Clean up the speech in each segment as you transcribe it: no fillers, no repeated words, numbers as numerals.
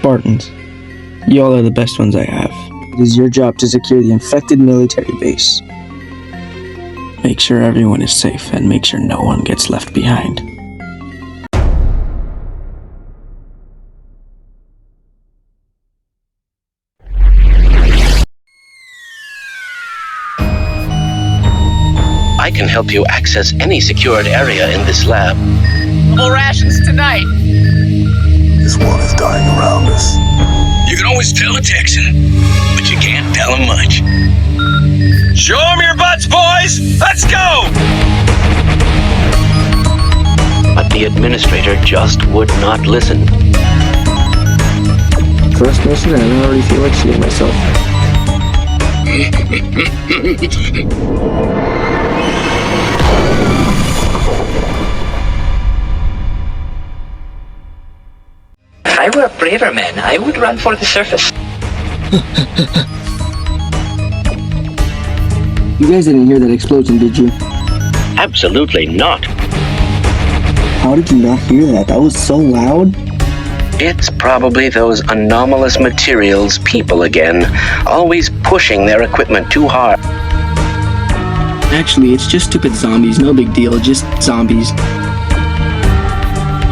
Spartans, y'all are the best ones I have. It is your job to secure the infected military base. Make sure everyone is safe and make sure no one gets left behind. I can help you access any secured area in this lab. More rations tonight. This one is dying around us. You can always tell a Texan, but you can't tell him much. Show them your butts, boys! Let's go! But the administrator just would not listen. First mission, and I already feel like shitting myself. If I were a braver man, I would run for the surface. You guys didn't hear that explosion, did you? Absolutely not. How did you not hear that? That was so loud. It's probably those anomalous materials people again, always pushing their equipment too hard. Actually, it's just stupid zombies. No big deal. Just zombies.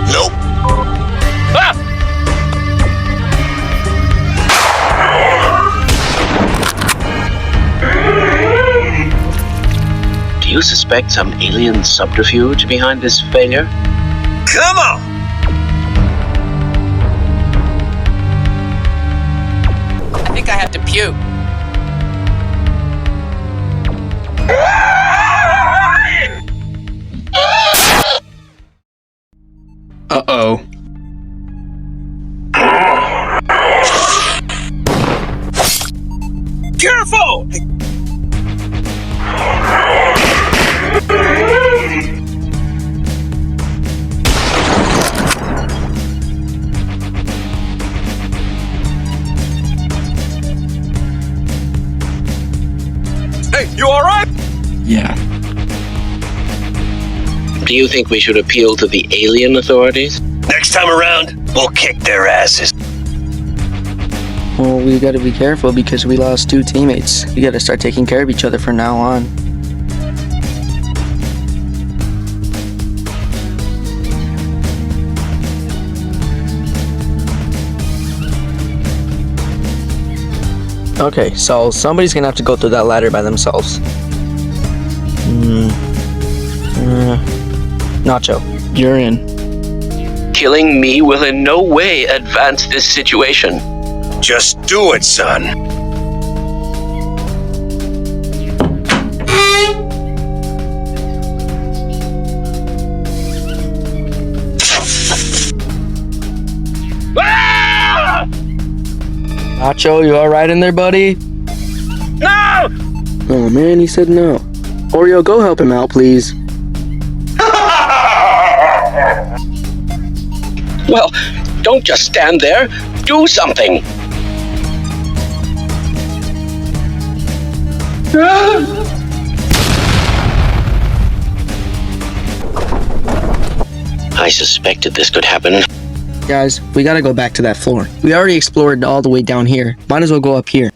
Nope. Ah! Do you suspect some alien subterfuge behind this failure? Come on! I think I have to puke. Uh-oh. Careful! Hey, you alright? Yeah. Do you think we should appeal to the alien authorities? Next time around, we'll kick their asses. Well, we gotta be careful because we lost 2 teammates. We gotta start taking care of each other from now on. Okay, so somebody's gonna have to go through that ladder by themselves. Nacho, you're in. Killing me will in no way advance this situation. Just do it, son. Ah! Nacho, you alright in there, buddy? No! Oh man, he said no. Oreo, go help him out, please. Well, don't just stand there. Do something. I suspected this could happen. Guys, we gotta go back to that floor. We already explored all the way down here. Might as well go up here.